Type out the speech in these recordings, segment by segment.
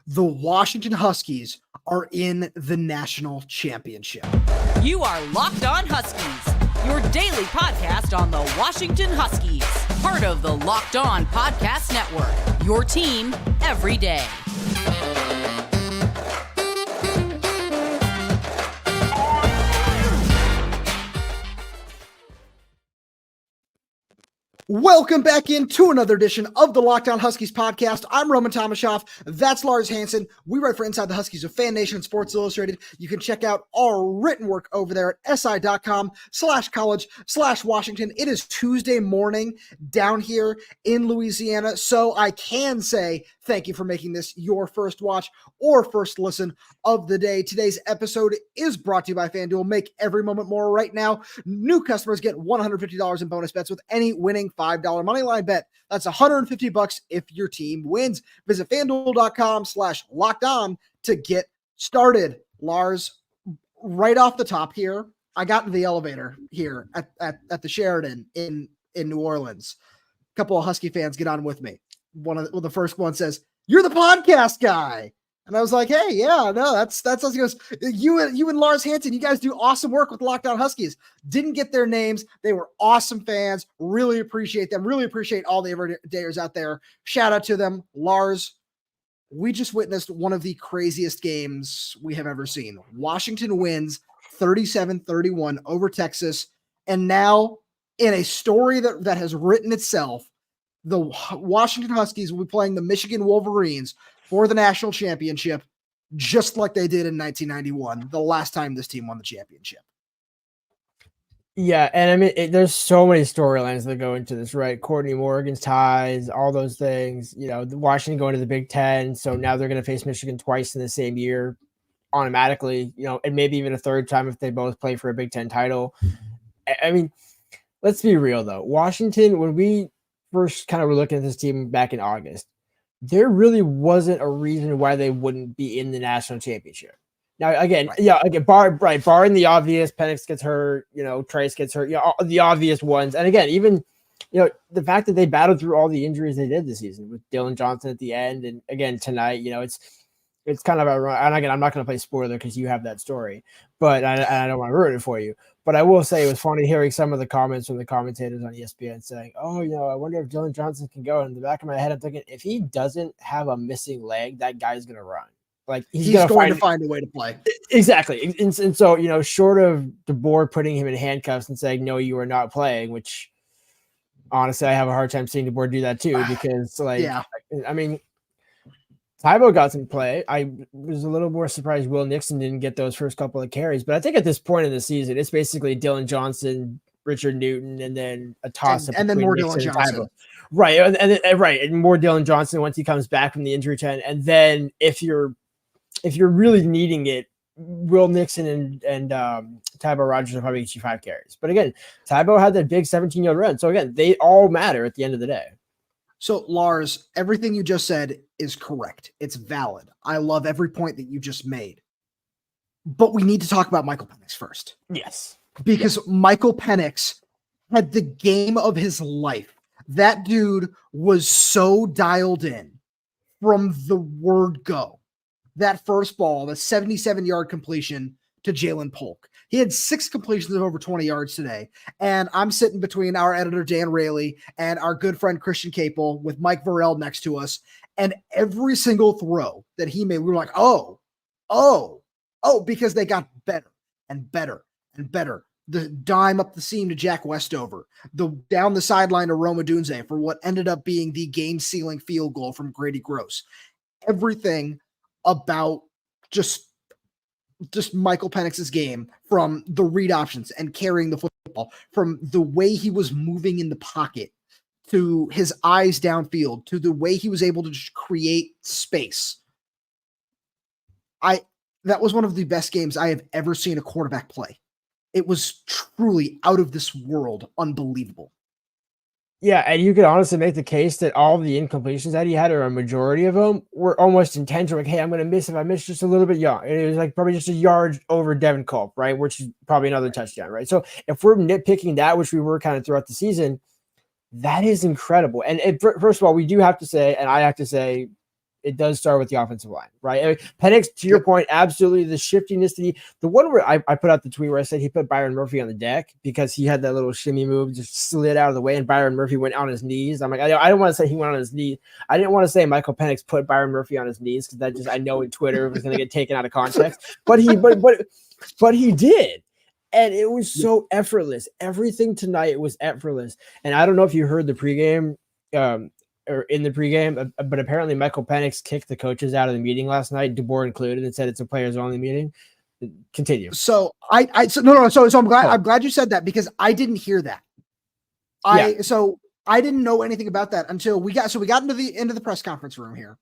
The Washington Huskies are in the national championship. You are Locked On Huskies, your daily podcast on the Washington Huskies, part of the Locked On Podcast Network, your team every day. Welcome back into another edition of the Locked On Huskies podcast. I'm Roman Tomashoff. That's Lars Hanson. We write for Inside the Huskies of Fan Nation and Sports Illustrated. You can check out our written work over there at si.com/college/Washington. It is Tuesday morning down here in Louisiana, so I can say thank you for making this your first watch or first listen of the day. Today's episode is brought to you by FanDuel. Make every moment more right now. New customers get $150 in bonus bets with any winning $5 moneyline bet. That's $150 if your team wins. Visit FanDuel.com/lockedon to get started. Lars, right off the top here, I got into the elevator here at the Sheraton in New Orleans. A couple of Husky fans get on with me. The first one says, "You're the podcast guy." And I was like, "Hey, yeah, no, that's us." He goes, you and Lars Hanson, you guys do awesome work with Locked On Huskies. Didn't get their names. They were awesome fans. Really appreciate them. Really appreciate all the everydayers out there. Shout out to them. Lars, we just witnessed one of the craziest games we have ever seen. Washington wins 37-31 over Texas. And now in a story that has written itself, the Washington Huskies will be playing the Michigan Wolverines for the national championship, just like they did in 1991, the last time this team won the championship. Yeah, and I mean, there's so many storylines that go into this, right? Courtney Morgan's ties, all those things. You know, Washington going to the Big Ten, so now they're going to face Michigan twice in the same year, automatically. You know, and maybe even a third time if they both play for a Big Ten title. I mean, let's be real though. Washington, when we first kind of were looking at this team back in August, there really wasn't a reason why they wouldn't be in the national championship. Now, again, barring the obvious, Penix gets hurt, you know, Trice gets hurt, you know, the obvious ones. And again, even, you know, the fact that they battled through all the injuries they did this season with Dylan Johnson at the end. And again, tonight, you know, it's kind of and again, I'm not going to play spoiler because you have that story, but I don't want to ruin it for you. But I will say it was funny hearing some of the comments from the commentators on ESPN saying, "Oh, you know, I wonder if Dylan Johnson can go." And in the back of my head, I'm thinking, if he doesn't have a missing leg, that guy's going to run. Like he's going to find a way to play. Exactly. And so, you know, short of DeBoer putting him in handcuffs and saying, "No, you are not playing," which honestly, I have a hard time seeing DeBoer do that too, because I mean, Tybo got some play. I was a little more surprised Will Nixon didn't get those first couple of carries, but I think at this point in the season, it's basically Dylan Johnson, Richard Newton, and then a toss-up and then more Nixon Dylan Johnson. Right, and more Dylan Johnson once he comes back from the injury tent, and then if you're really needing it, Will Nixon and Tybo Rogers will probably get you 5 carries. But again, Tybo had that big 17-yard run, so again, they all matter at the end of the day. So, Lars, everything you just said is correct. It's valid. I love every point that you just made. But we need to talk about Michael Penix first. Yes. Because Michael Penix had the game of his life. That dude was so dialed in from the word go. That first ball, the 77-yard completion to Jalen Polk. He had 6 completions of over 20 yards today. And I'm sitting between our editor, Dan Rayleigh, and our good friend, Christian Capel, with Mike Varell next to us. And every single throw that he made, we were like, oh, because they got better and better and better. The dime up the seam to Jack Westover, down the sideline to Roma Dunze for what ended up being the game-sealing field goal from Grady Gross. Everything about just Michael Penix's game, from the read options and carrying the football, from the way he was moving in the pocket, to his eyes downfield, to the way he was able to just create space. That was one of the best games I have ever seen a quarterback play. It was truly out of this world, unbelievable. Yeah, and you could honestly make the case that all of the incompletions that he had, or a majority of them, were almost intentional. Like, hey, I'm going to miss if I miss just a little bit young. And it was like probably just a yard over Devin Culp, right? Which is probably another touchdown, right? So if we're nitpicking that, which we were kind of throughout the season, that is incredible. And first of all, we do have to say, and I have to say, it does start with the offensive line, right? I mean, Penix, to your point, absolutely the shiftiness. The one where I put out the tweet where I said he put Byron Murphy on the deck because he had that little shimmy move, just slid out of the way, and Byron Murphy went on his knees. I'm like, I don't want to say he went on his knees. I didn't want to say Michael Penix put Byron Murphy on his knees because that just, I know in Twitter was going to get taken out of context, but he did. And it was so effortless. Everything tonight was effortless. And I don't know if you heard the pregame, or in the pregame, but apparently Michael Penix kicked the coaches out of the meeting last night, DeBoer included, and said it's a players only meeting. Continue. So I'm glad you said that because I didn't hear that. So I didn't know anything about that until we got into the press conference room here.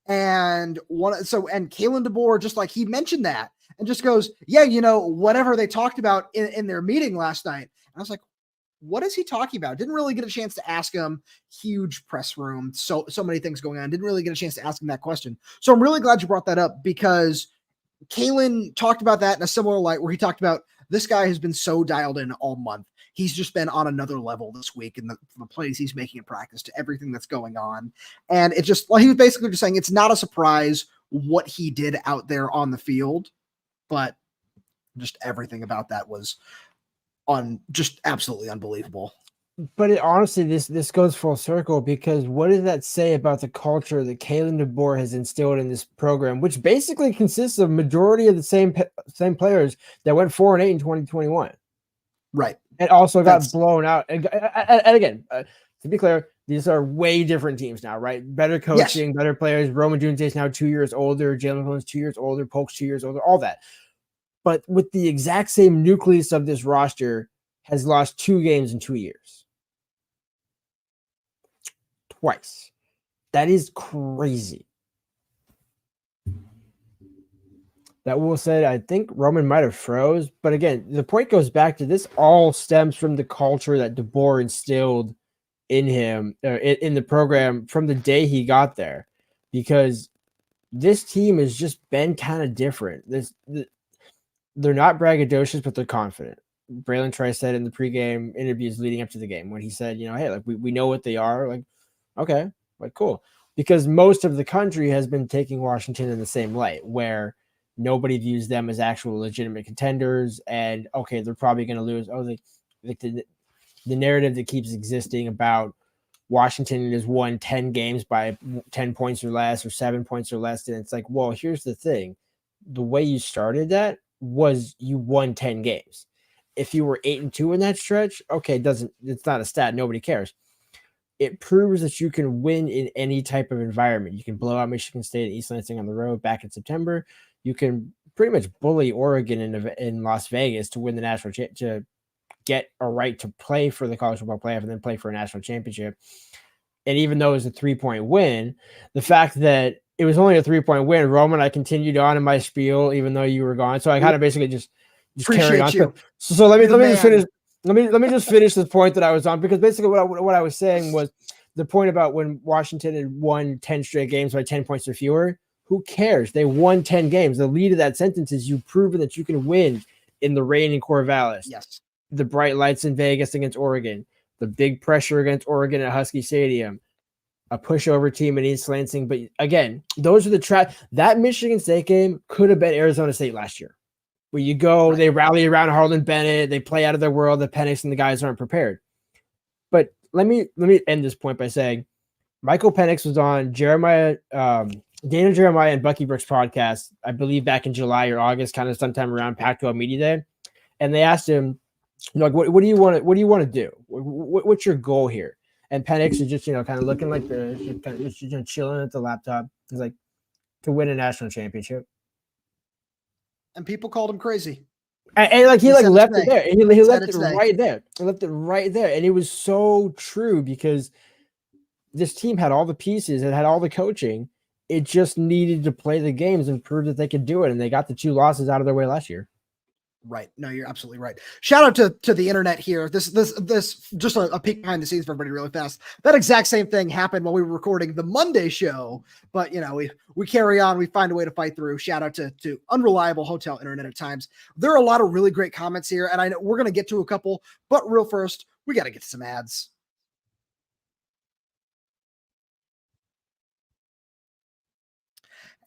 And Kalen DeBoer, just like he mentioned that and just goes, yeah, whatever they talked about in their meeting last night. And I was like, what is he talking about? Didn't really get a chance to ask him. Huge press room. So many things going on. Didn't really get a chance to ask him that question. So I'm really glad you brought that up because Kalen talked about that in a similar light where he talked about this guy has been so dialed in all month. He's just been on another level this week in the plays he's making in practice to everything that's going on. And it just, like, he was basically just saying it's not a surprise what he did out there on the field, but just everything about that was just absolutely unbelievable. But honestly, this goes full circle because what does that say about the culture that Kalen DeBoer has instilled in this program, which basically consists of majority of the same players that went 4-8 in 2021, right? And also got blown out. And again, to be clear, these are way different teams now, right? Better coaching, better players. Roman Junze is now 2 years older. Jalen McClellan's 2 years older. Polk's 2 years older. All that, but with the exact same nucleus of this roster, has lost 2 games in 2 years. Twice. That is crazy. That will say, I think Roman might have froze, but again, the point goes back to this all stems from the culture that DeBoer instilled in him, in the program from the day he got there, because this team has just been kind of different. They're not braggadocious, but they're confident. Bralen Trice said in the pregame interviews leading up to the game when he said, hey, like we know what they are. Like, okay, like cool. Because most of the country has been taking Washington in the same light where nobody views them as actual legitimate contenders. And okay, they're probably going to lose. Oh, the narrative that keeps existing about Washington has won 10 games by 10 points or less or 7 points or less. And it's like, well, here's the thing. The way you started that was you won 10 games. If you were 8-2 in that stretch, okay, it's not a stat. Nobody cares. It proves that you can win in any type of environment. You can blow out Michigan State and East Lansing on the road back in September. You can pretty much bully Oregon in Las Vegas to win the national to get a right to play for the college football playoff and then play for a national championship. And even though it was a 3-point win, the fact that it was only a 3-point win, Roman, I continued on in my spiel even though you were gone. So I kind of basically just carried on. So let me just finish. Let me just finish the point that I was on, because basically what I was saying was the point about when Washington had won 10 straight games by 10 points or fewer. Who cares? They won 10 games. The lead of that sentence is you've proven that you can win in the rain in Corvallis. Yes. The bright lights in Vegas against Oregon, the big pressure against Oregon at Husky Stadium, a pushover team in East Lansing. But again, those are that Michigan State game could have been Arizona State last year. Where you go, right. They rally around Harlan Bennett, they play out of their world, the Penix and the guys aren't prepared. But let me end this point by saying Michael Penix was on Dana Jeremiah and Bucky Brooks' podcast, I believe back in July or August, kind of sometime around Pac-12 Media Day. And they asked him, like, what do you want to do? What's your goal here? And Penix is just, kind of looking like just chilling at the laptop. He's like, to win a national championship. And people called him crazy. And like he left it there. He left it right there. He left it right there. And it was so true because this team had all the pieces, it had all the coaching. It just needed to play the games and prove that they could do it. And they got the 2 losses out of their way last year. Right. No, you're absolutely right. Shout out to the internet here. This just a peek behind the scenes for everybody really fast. That exact same thing happened while we were recording the Monday show, but we carry on. We find a way to fight through. Shout out to unreliable hotel internet at times. There are a lot of really great comments here, and I know we're going to get to a couple, but real first, we got to get to some ads.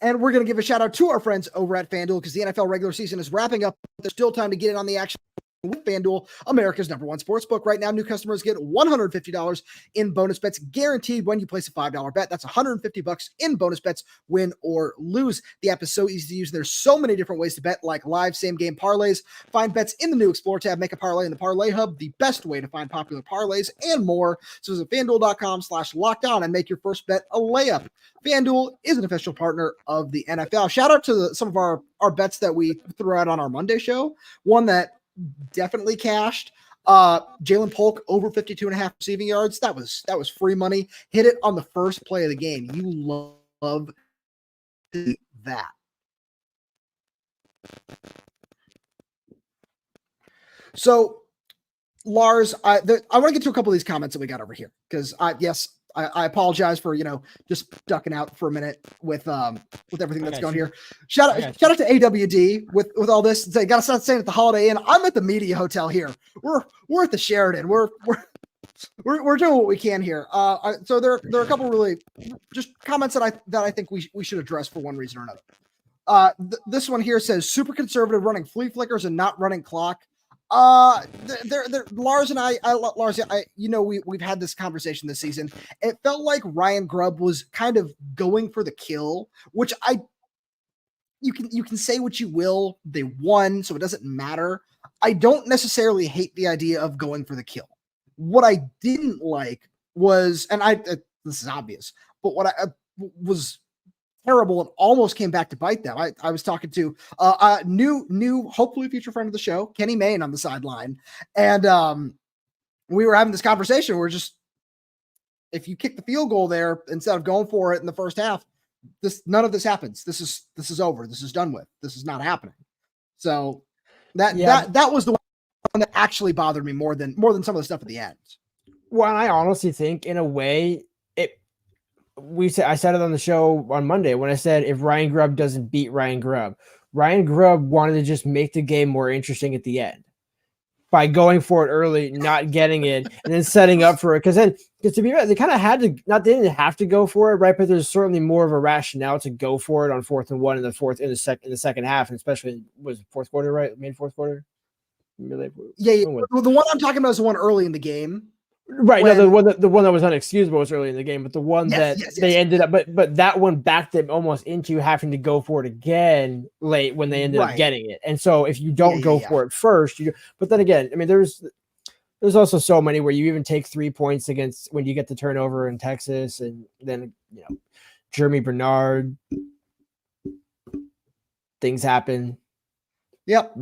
And we're going to give a shout out to our friends over at FanDuel because the NFL regular season is wrapping up. There's still time to get in on the action with FanDuel, America's number one sportsbook. Right now, new customers get $150 in bonus bets guaranteed when you place a $5 bet. That's $150 in bonus bets, win or lose. The app is so easy to use. There's so many different ways to bet, like live same-game parlays. Find bets in the new Explore tab. Make a parlay in the Parlay Hub, the best way to find popular parlays and more. So visit FanDuel.com/lockedon and make your first bet a layup. FanDuel is an official partner of the NFL. Shout out to some of our bets that we threw out on our Monday show. One that definitely cashed. Jalen Polk over 52.5 receiving yards. That was free money. Hit it on the first play of the game. You love that. So, Lars, I want to get to a couple of these comments that we got over here because I apologize for, just ducking out for a minute with everything that's going here. Shout out to AWD with all this. They got to start saying at the Holiday Inn. I'm at the Media Hotel here. We're at the Sheridan. We're doing what we can here. So there are a couple really just comments that I think we should address for one reason or another. This one here says super conservative, running flea flickers and not running clock. Lars and I, we've had this conversation this season. It felt like Ryan Grubb was kind of going for the kill, which you can say what you will. They won, so it doesn't matter. I don't necessarily hate the idea of going for the kill. What I didn't like was, and this is obvious, but what I was terrible and almost came back to bite them. I was talking to a new, hopefully future friend of the show, Kenny Mayne, on the sideline. And we were having this conversation where just, if you kick the field goal there, instead of going for it in the first half, none of this happens. This is over. This is done with. This is not happening. So that was the one that actually bothered me more than some of the stuff at the end. Well, I honestly think in a way, I said it on the show on Monday when I said if Ryan Grubb doesn't beat Ryan Grubb wanted to just make the game more interesting at the end by going for it early, not getting it, and then setting up for it. Because to be fair, they kind of had to, they didn't have to go for it, right? But there's certainly more of a rationale to go for it on 4th and 1 in the second half, and especially was fourth quarter, right? Main fourth quarter. Yeah. Well, the one I'm talking about is the one early in the game. Right, no, the one that was unexcusable was early in the game, but the one they ended up, but that one backed them almost into having to go for it again late when they ended up getting it. And so if you don't go for it first, but then again, I mean, there's also so many where you even take 3 points against when you get the turnover in Texas, and then Jeremy Bernard, things happen. Yep.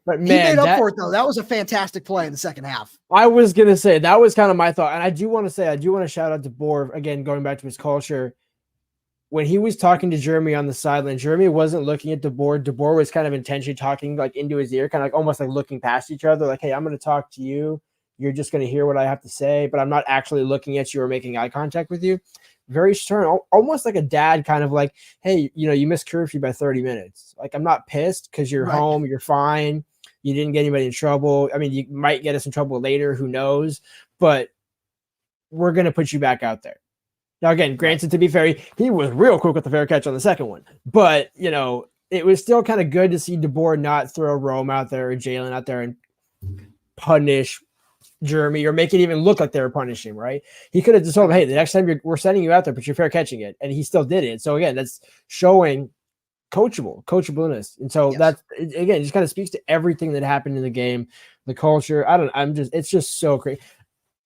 But man, he made up for it though. That was a fantastic play in the second half. I was going to say that was kind of my thought. And I do want to shout out to DeBoer again, going back to his culture. When he was talking to Jeremy on the sideline, Jeremy wasn't looking at DeBoer. DeBoer was kind of intentionally talking like into his ear, kind of like almost like looking past each other. Like, hey, I'm going to talk to you. You're just going to hear what I have to say, but I'm not actually looking at you or making eye contact with you. Very stern, almost like a dad, kind of like, hey, you missed curfew by 30 minutes. Like, I'm not pissed because you're home. You're fine. You didn't get anybody in trouble. I mean, you might get us in trouble later. Who knows? But we're going to put you back out there. Now, again, granted, to be fair, he was real quick with the fair catch on the second one. But, it was still kind of good to see DeBoer not throw Rome out there or Jalen out there and punish Jeremy or make it even look like they were punishing, right? He could have just told him, hey, the next time we're sending you out there, but you're fair catching it. And he still did it. So, again, that's showing coachableness. And so that's, again, just kind of speaks to everything that happened in the game, the culture. It's just so great.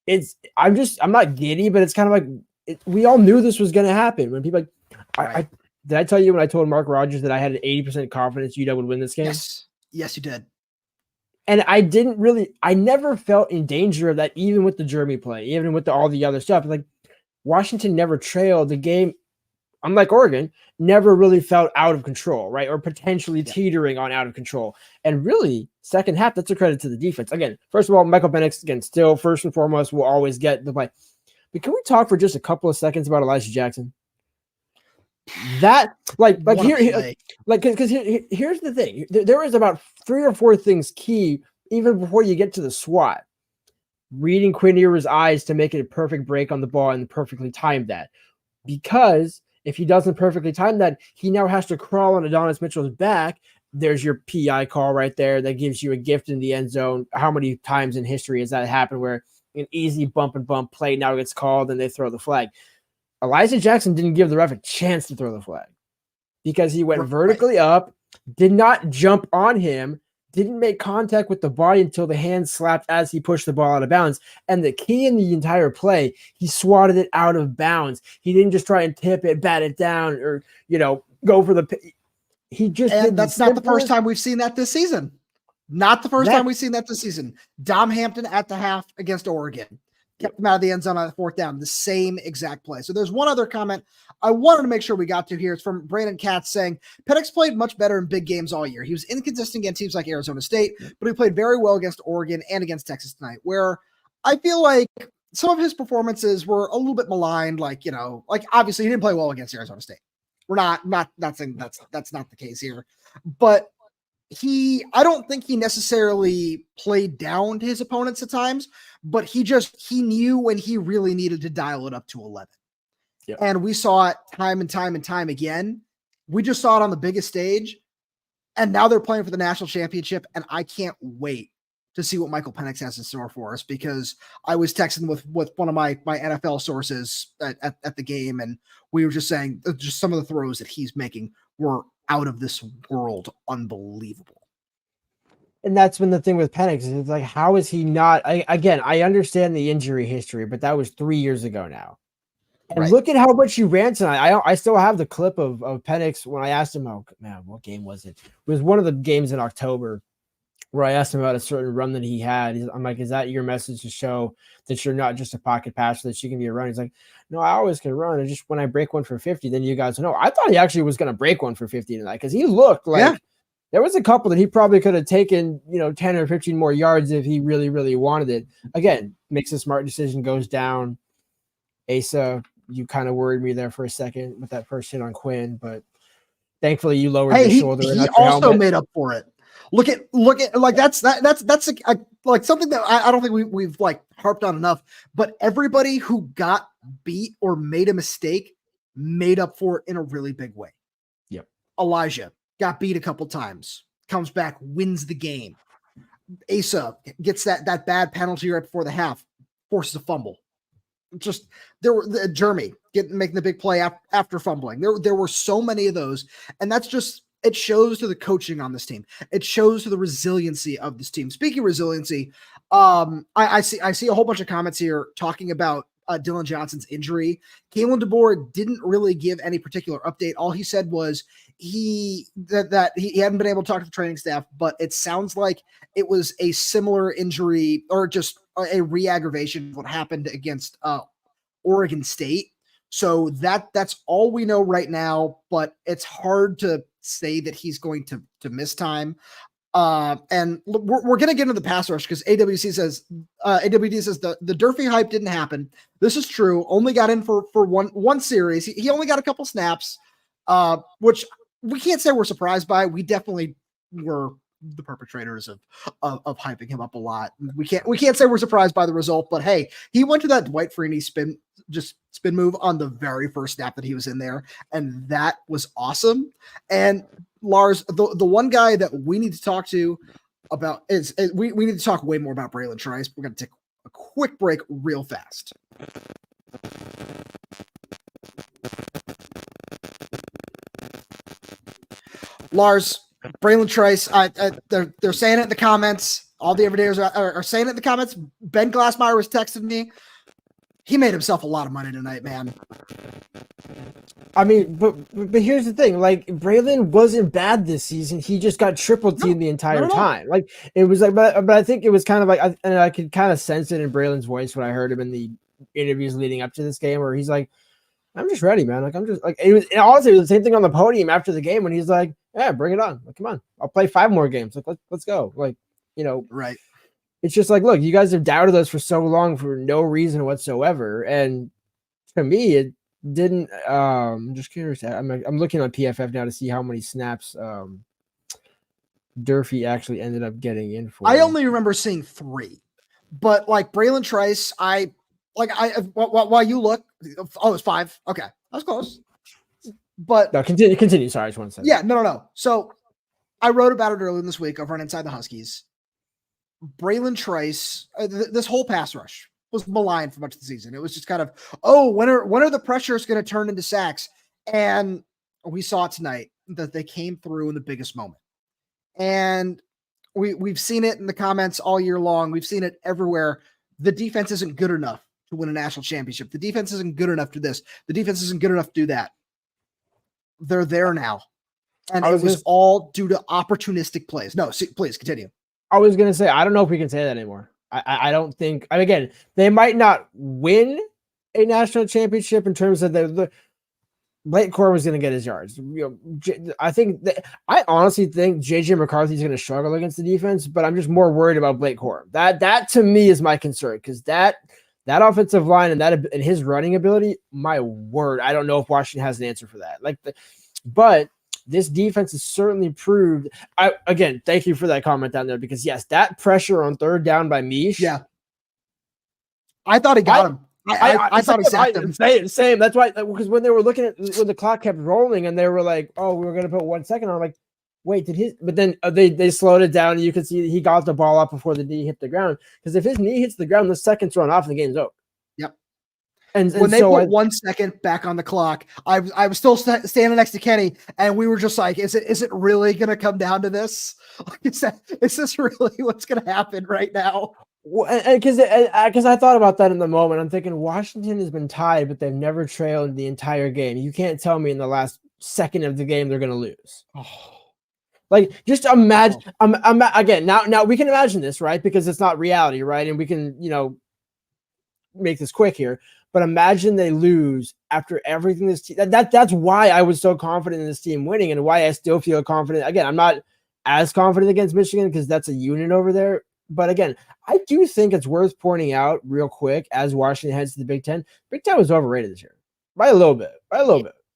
I'm not giddy, but it's kind of like, we all knew this was going to happen when people did I tell you when I told Mark Rogers that I had an 80% confidence UW would win this game? Yes, you did. And I never felt in danger of that, even with the Jeremy play, even with all the other stuff. Like, Washington never trailed the game. Unlike Oregon, never really felt out of control, right? Or potentially teetering on out of control. And really, second half, that's a credit to the defense. Again, first of all, Michael Penix, again, still first and foremost, will always get the play. But can we talk for just a couple of seconds about Elijah Jackson? That, because here's the thing. There is about 3 or 4 things key, even before you get to the SWAT. Reading Quinn Ewers' eyes to make it a perfect break on the ball and perfectly timed that. Because If he doesn't perfectly time that, he now has to crawl on Adonis Mitchell's back. There's your PI call right there that gives you a gift in the end zone. How many times in history has that happened where an easy bump and bump play now gets called and they throw the flag? Elijah Jackson didn't give the ref a chance to throw the flag because he went vertically up, did not jump on him, didn't make contact with the body until the hand slapped as he pushed the ball out of bounds. And the key in the entire play, he swatted it out of bounds. He didn't just try and tip it, bat it down, or, go for the – he just – And that's not the first time we've seen that this season. Not the first time we've seen that this season. Dom Hampton at the half against Oregon. Kept him out of the end zone on the fourth down. The same exact play. So there's one other comment I wanted to make sure we got to here. It's from Brandon Katz saying, Penix played much better in big games all year. He was inconsistent against teams like Arizona State, but he played very well against Oregon and against Texas tonight, where I feel like some of his performances were a little bit maligned. Like obviously he didn't play well against Arizona State. We're not saying that's not the case here, but I don't think he necessarily played down to his opponents at times, but he knew when he really needed to dial it up to 11. Yep. And we saw it time and time and time again. We just saw it on the biggest stage, and now they're playing for the national championship. And I can't wait to see what Michael Penix has in store for us, because I was texting with one of my NFL sources at the game, and we were just saying just some of the throws that he's making were out of this world unbelievable. And that's been the thing with Penix. It's like, how is he not? I understand the injury history, but that was 3 years ago now. And look at how much he ran tonight. I still have the clip of Penix when I asked him, oh man, what game was it? It was one of the games in October where I asked him about a certain run that he had. I'm like, is that your message to show that you're not just a pocket passer, that you can be a runner? He's like, no, I always can run. And just when I break one for 50, then you guys know. I thought he actually was going to break one for 50 tonight, because he looked like there was a couple that he probably could have taken, 10 or 15 more yards if he really, really wanted it. Again, makes a smart decision, goes down. Asa, you kind of worried me there for a second with that first hit on Quinn, but thankfully you lowered your shoulder. He also made up for it. Look at like that's like something that I don't think we've like harped on enough, but everybody who got beat or made a mistake made up for it in a really big way. Yep. Elijah got beat a couple times, comes back, wins the game. Asa gets that bad penalty right before the half, forces a fumble. Just Jeremy making the big play after fumbling. There were so many of those, and that's just, it shows to the coaching on this team. It shows to the resiliency of this team. Speaking of resiliency, I see a whole bunch of comments here talking about Dylan Johnson's injury. Kalen DeBoer didn't really give any particular update. All he said was that he hadn't been able to talk to the training staff, but it sounds like it was a similar injury or just a re-aggravation of what happened against Oregon State. So that's all we know right now, but it's hard to say that he's going to miss time. And we're going to get into the pass rush, because AWD says the Durfee hype didn't happen. This is true. Only got in for one series. He only got a couple snaps, which we can't say we're surprised by. We definitely were the perpetrators of hyping him up a lot. We can't say we're surprised by the result, but hey, he went to that Dwight Freeney spin move on the very first snap that he was in there, and that was awesome. And Lars, the one guy that we need to talk to about is we need to talk way more about Bralen Trice. We're going to take a quick break real fast. Lars, Bralen Trice, they're saying it in the comments. All the everydayers are saying it in the comments. Ben Glassmire was texting me. He made himself a lot of money tonight, man. I mean, but here's the thing. Like, Bralen wasn't bad this season. He just got triple teamed the entire time. Like, it was like, but I think it was kind of like, and I could kind of sense it in Bralen's voice when I heard him in the interviews leading up to this game, where he's like, I'm just ready, man. Like, I'm just like, it was honestly the same thing on the podium after the game when he's like, yeah, bring it on. Like, come on, I'll play 5 more games. Like, let's go. Like, right. It's just like, look, you guys have doubted us for so long for no reason whatsoever. And to me, it didn't, I'm just curious. I'm looking on PFF now to see how many snaps Durfee actually ended up getting in for. I only remember seeing 3, but like Bralen Trice, while you look, oh, it's 5. Okay. That was close. But no, continue. Sorry, I just want to say. Yeah, no. So I wrote about it earlier this week over on Inside the Huskies. Bralen Trice, this whole pass rush was maligned for much of the season. It was just kind of, when are the pressures going to turn into sacks? And we saw tonight that they came through in the biggest moment. And we've seen it in the comments all year long. We've seen it everywhere. The defense isn't good enough to win a national championship. The defense isn't good enough to do this. The defense isn't good enough to do that. They're there now. And it was all due to opportunistic plays. No, please continue. I was going to say, I don't know if we can say that anymore. I don't think, again, they might not win a national championship in terms of the Blake Corum was going to get his yards. I honestly think JJ McCarthy is going to struggle against the defense, but I'm just more worried about Blake Corum. That to me is my concern, because that offensive line and his running ability, my word, I don't know if Washington has an answer for that. But this defense has certainly proved. Again, thank you for that comment down there, because yes, that pressure on third down by Mish. Yeah, I thought he got him. I thought he sacked him. Same. That's why, because when they were looking at when the clock kept rolling and they were like, "Oh, we were going to put 1 second on," I'm like, wait, did his? But then they slowed it down. And you could see he got the ball up before the knee hit the ground. Because if his knee hits the ground, the seconds run off and the game's over. Yep. And when they put 1 second back on the clock, I was still standing next to Kenny, and we were just like, "Is it really going to come down to this? Is this really what's going to happen right now?" Because I thought about that in the moment. I'm thinking Washington has been tied, but they've never trailed the entire game. You can't tell me in the last second of the game they're going to lose. Like, just imagine. Again, now we can imagine this, right? Because it's not reality, right? And we can, make this quick here. But imagine they lose after everything this team. That's why I was so confident in this team winning, and why I still feel confident. Again, I'm not as confident against Michigan because that's a unit over there. But again, I do think it's worth pointing out real quick as Washington heads to the Big Ten. Big Ten was overrated this year by a little bit.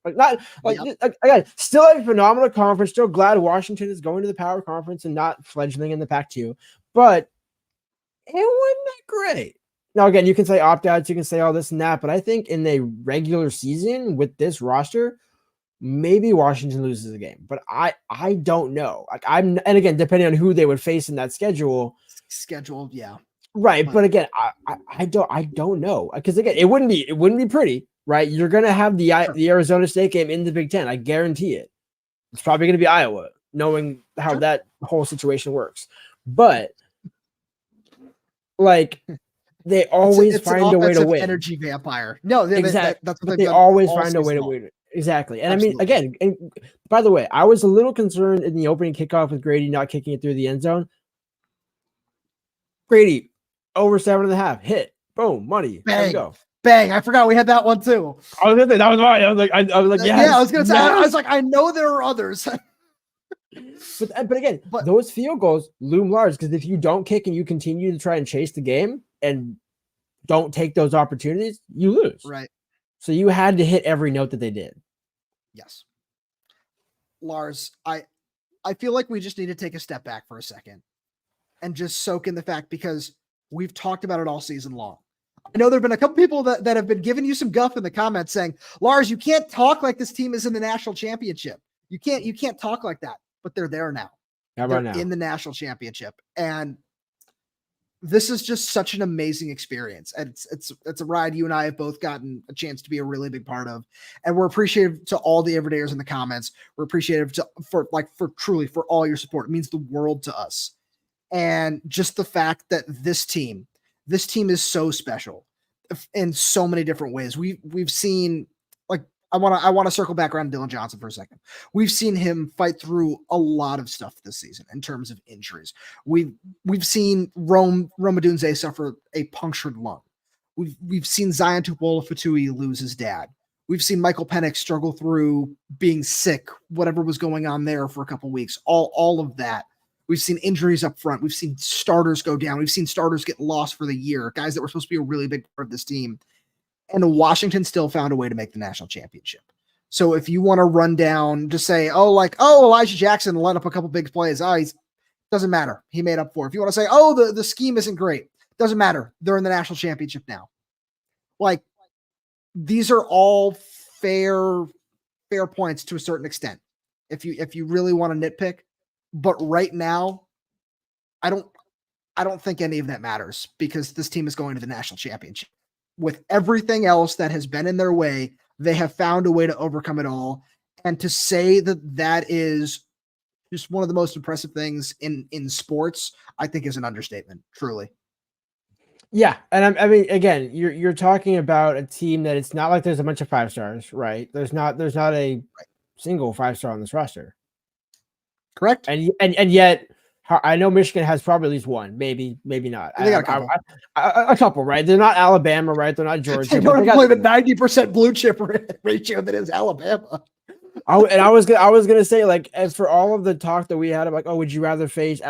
Again, still a phenomenal conference. Still glad Washington is going to the Power Conference and not fledgling in the Pac-2. But it wasn't that great. Now, again, you can say opt-outs, you can say all this and that, but I think in a regular season with this roster, maybe Washington loses a game. But I don't know. And again, depending on who they would face in that schedule. Yeah. Right. But again, I don't know. Because again, it wouldn't be pretty, right? You're gonna have the Arizona State game in the Big Ten. I guarantee it. It's probably gonna be Iowa, knowing how that whole situation works. But they always find a way to win. Energy vampire. No, exactly. That's what they always find a way to win. Exactly. And absolutely. I mean, again, and by the way, I was a little concerned in the opening kickoff with Grady not kicking it through the end zone. Grady, over 7.5, hit, boom, money. Bang, go. Bang. I forgot we had that one too. I was gonna say that was mine. I was like, yes, yeah. I was gonna say, I was like, I know there are others. But again, those field goals loom large, because if you don't kick and you continue to try and chase the game and don't take those opportunities, you lose. Right. So you had to hit every note that they did. Yes. Lars, I feel like we just need to take a step back for a second and just soak in the fact, because we've talked about it all season long. I know there have been a couple people that have been giving you some guff in the comments saying, Lars, you can't talk like this team is in the national championship. You can't talk like that, but they're there now. How about now? In the national championship. And this is just such an amazing experience. And it's a ride you and I have both gotten a chance to be a really big part of. And we're appreciative to all the everydayers in the comments. We're appreciative for all your support. It means the world to us. And just the fact that this team is so special in so many different ways. We've seen, I want to circle back around Dylan Johnson for a second. We've seen him fight through a lot of stuff this season in terms of injuries. We've seen Rome Odunze suffer a punctured lung. We've seen Zion Tupuola-Fatui lose his dad. We've seen Michael Penix struggle through being sick, whatever was going on there for a couple weeks. All of that. We've seen injuries up front. We've seen starters go down. We've seen starters get lost for the year, guys that were supposed to be a really big part of this team. And Washington still found a way to make the national championship. So if you want to run down, just say, Elijah Jackson let up a couple big plays. Doesn't matter. He made up for it. If you want to say, the scheme isn't great, doesn't matter. They're in the national championship now. These are all fair fair points to a certain extent, if you really want to nitpick. But right now, I don't think any of that matters because this team is going to the national championship. With everything else that has been in their way, they have found a way to overcome it all. And to say that is just one of the most impressive things in sports, I think is an understatement, truly. Yeah, and I mean, again, you're talking about a team that it's not like there's a bunch of 5-stars, right? There's not a single 5-star on this roster, correct? And yet, I know Michigan has probably at least one, maybe not. They got a couple. A couple, right? They're not Alabama, right? They're not Georgia. They don't play the 90% blue chip ratio that is Alabama. I was gonna say, like, as for all of the talk that we had about, would you rather face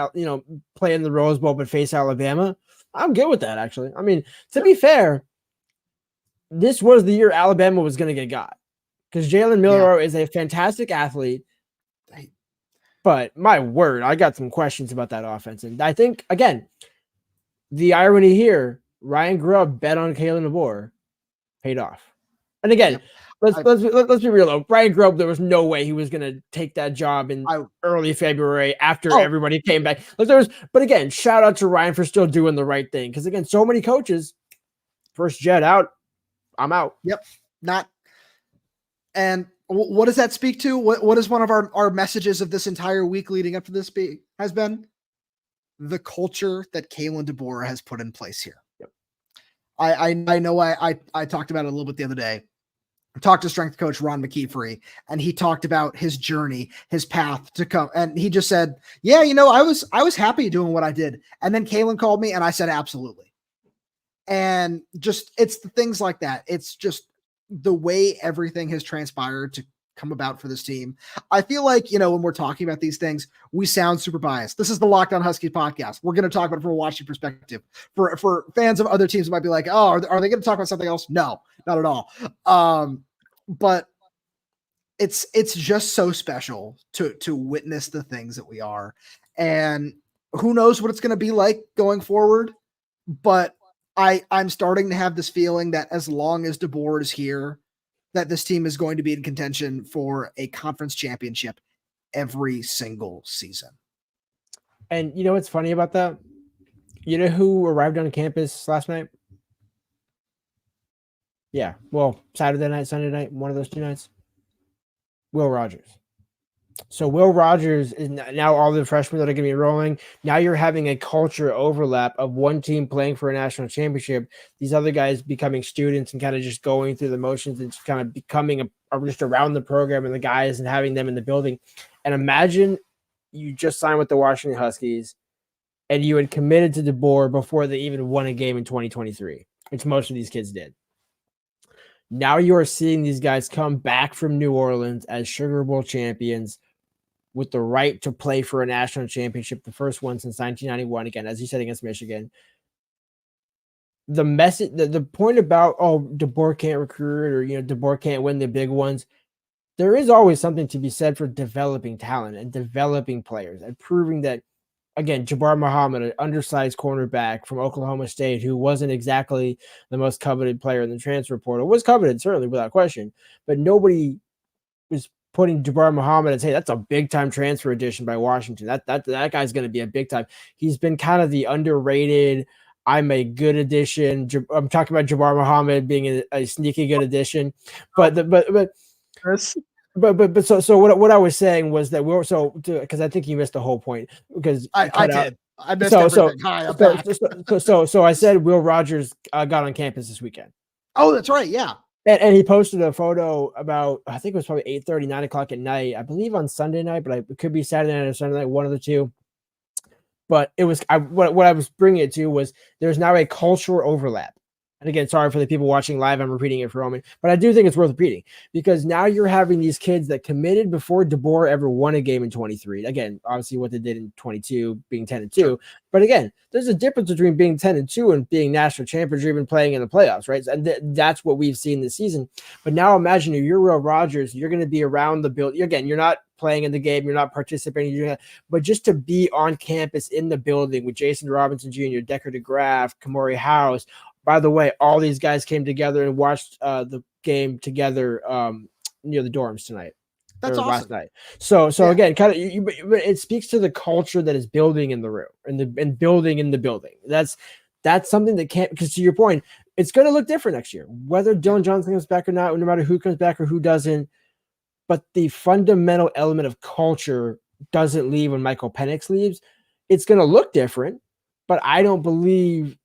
play in the Rose Bowl but face Alabama? I'm good with that, actually. I mean, to be fair, this was the year Alabama was gonna get got because Jalen Milroe is a fantastic athlete. But my word, I got some questions about that offense. And I think, again, the irony here, Ryan Grubb bet on Kalen DeBoer, paid off. And again, let's be real though. Ryan Grubb, there was no way he was going to take that job in early February after everybody came back. But again, shout out to Ryan for still doing the right thing. Because again, so many coaches, first jet out, I'm out. Yep. And what does that speak to? What is one of our messages of this entire week leading up to this has been? The culture that Kalen DeBoer has put in place here. Yep. I know I talked about it a little bit the other day. I talked to strength coach Ron McKeefery, and he talked about his journey, his path to come. And he just said, yeah, I was happy doing what I did. And then Kalen called me and I said, absolutely. And just, it's the things like that. It's just the way everything has transpired to come about for this team. I feel like, when we're talking about these things, we sound super biased. This is the Locked On Huskies podcast. We're going to talk about it from a Washington perspective. For fans of other teams, it might be like, oh, are they going to talk about something else? No, not at all. But it's just so special to witness the things that we are. And who knows what it's going to be like going forward. But I'm starting to have this feeling that as long as DeBoer is here, that this team is going to be in contention for a conference championship every single season. And you know what's funny about that? You know who arrived on campus last night? Yeah, well, Saturday night, Sunday night, one of those two nights. Will Rogers. So Will Rogers is now all the freshmen that are going to be rolling. Now you're having a culture overlap of one team playing for a national championship. These other guys becoming students and kind of just going through the motions and just kind of becoming just around the program and the guys and having them in the building. And imagine you just signed with the Washington Huskies and you had committed to DeBoer before they even won a game in 2023, which most of these kids did. Now you are seeing these guys come back from New Orleans as Sugar Bowl champions with the right to play for a national championship, the first one since 1991, again, as you said, against Michigan. The message, the point about, DeBoer can't recruit or, DeBoer can't win the big ones. There is always something to be said for developing talent and developing players and proving that, again, Jabbar Muhammad, an undersized cornerback from Oklahoma State, who wasn't exactly the most coveted player in the transfer portal, was coveted, certainly, without question, but nobody was putting Jabbar Muhammad and say that's a big time transfer addition by Washington. That guy's going to be a big time. He's been kind of the underrated. I'm a good addition. I'm talking about Jabbar Muhammad being a sneaky good addition, but so what I was saying was that because I think you missed the whole point because I did. I missed everything. So I said Will Rogers got on campus this weekend. Oh, that's right. Yeah. And he posted a photo about, I think it was probably 8:30, 9 o'clock at night, I believe on Sunday night, but it could be Saturday night or Sunday night, one of the two. But it was, what I was bringing it to was there's now a cultural overlap. And again, sorry for the people watching live, I'm repeating it for Roman, but I do think it's worth repeating because now you're having these kids that committed before DeBoer ever won a game in 23. Again, obviously what they did in 22, being 10-2. But again, there's a difference between being 10-2 and being national champions or even playing in the playoffs, right? And that's what we've seen this season. But now imagine if you're Will Rogers, you're going to be around the build. Again, you're not playing in the game, you're not participating, but just to be on campus in the building with Jason Robinson Jr., Decker DeGraff, Kamori House. By the way, all these guys came together and watched the game together near the dorms tonight. That's awesome. Last night. So again, kind of, it speaks to the culture that is building in the room and building in the building. That's something that can't, because to your point, it's going to look different next year, whether Dylan Johnson comes back or not, no matter who comes back or who doesn't. But the fundamental element of culture doesn't leave when Michael Penix leaves. It's going to look different, but I don't believe,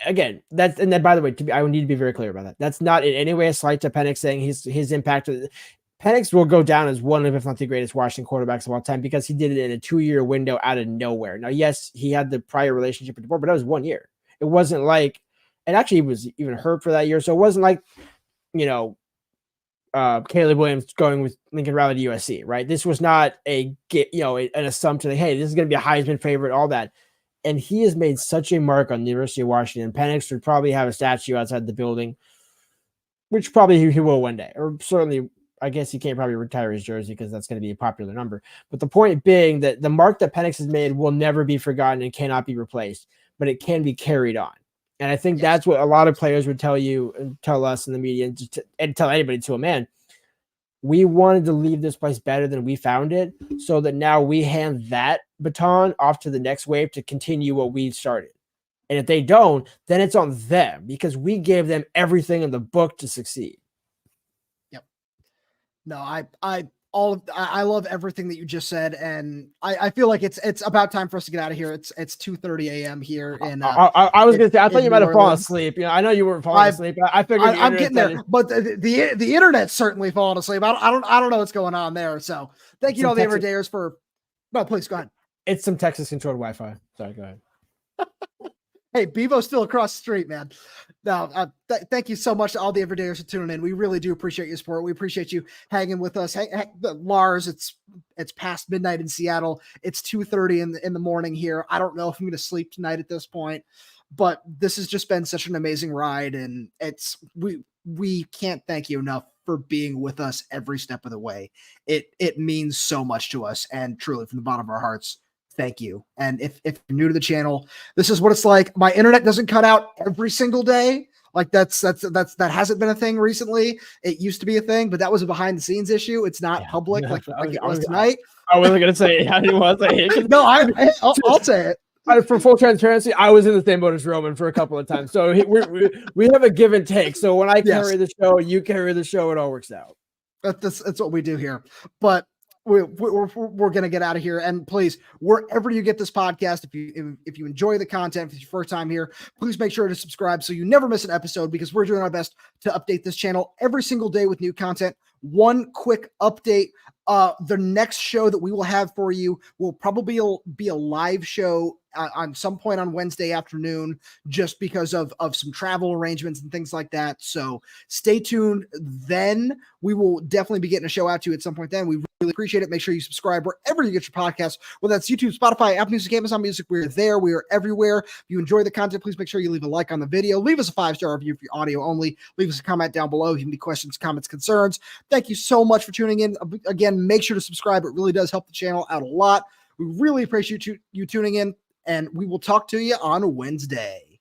again, and then by the way, I would need to be very clear about that. That's not in any way a slight to Penix, saying his impact. Penix will go down as one of, if not the greatest Washington quarterbacks of all time, because he did it in a 2-year window out of nowhere. Now, yes, he had the prior relationship with DeBoer, but that was 1 year. It wasn't like, and actually he was even hurt for that year. So it wasn't like, Caleb Williams going with Lincoln Riley to USC, right? This was not an assumption that, hey, this is going to be a Heisman favorite, all that. And he has made such a mark on the University of Washington. Penix would probably have a statue outside the building, which probably he will one day, or certainly, I guess he can't probably retire his jersey because that's going to be a popular number. But the point being that the mark that Penix has made will never be forgotten and cannot be replaced, but it can be carried on. And I think that's what a lot of players would tell you and tell us in the media and tell anybody to a man. We wanted to leave this place better than we found it, so that now we hand that baton off to the next wave to continue what we started. And if they don't, then it's on them, because we gave them everything in the book to succeed. Yep. No, I love everything that you just said, and I feel like it's about time for us to get out of here. It's 2:30 a.m. here, and I was gonna say, I thought you might have fallen asleep. I know you weren't falling asleep. I figured I'm getting there, but the internet's certainly falling asleep. I don't know what's going on there. So thank you to all the everydayers for. No, please go ahead. It's some Texas controlled Wi-Fi. Sorry, go ahead. Hey, Bevo's still across the street, man. Now, thank you so much to all the everydayers for tuning in. We really do appreciate your support. We appreciate you hanging with us. Lars, it's past midnight in Seattle. It's 2:30 in the morning here. I don't know if I'm going to sleep tonight at this point, but this has just been such an amazing ride, and we can't thank you enough for being with us every step of the way. It means so much to us, and truly from the bottom of our hearts, thank you. And if you're new to the channel, this is what it's like. My internet doesn't cut out every single day. Like that hasn't been a thing recently. It used to be a thing, but that was a behind the scenes issue. It's not public like it was tonight. I wasn't going to say how you want to say it. No, I'll say it. For full transparency, I was in the same boat as Roman for a couple of times. So we have a give and take. So when I carry the show, you carry the show, it all works out. That's what we do here. But we're going to get out of here. And please, wherever you get this podcast, if you enjoy the content, if it's your first time here, please make sure to subscribe so you never miss an episode, because we're doing our best to update this channel every single day with new content. One quick update. The next show that we will have for you will probably be a live show on some point on Wednesday afternoon, just because of some travel arrangements and things like that. So stay tuned. Then we will definitely be getting a show out to you at some point. Then we really appreciate it. Make sure you subscribe wherever you get your podcasts, whether that's YouTube, Spotify, Apple Music, Amazon Music. We're there. We are everywhere. If you enjoy the content, please make sure you leave a like on the video. Leave us a 5-star review for your audio only. Leave us a comment down below if you have any questions, comments, concerns. Thank you so much for tuning in. Again, make sure to subscribe. It really does help the channel out a lot. We really appreciate you tuning in, and we will talk to you on Wednesday.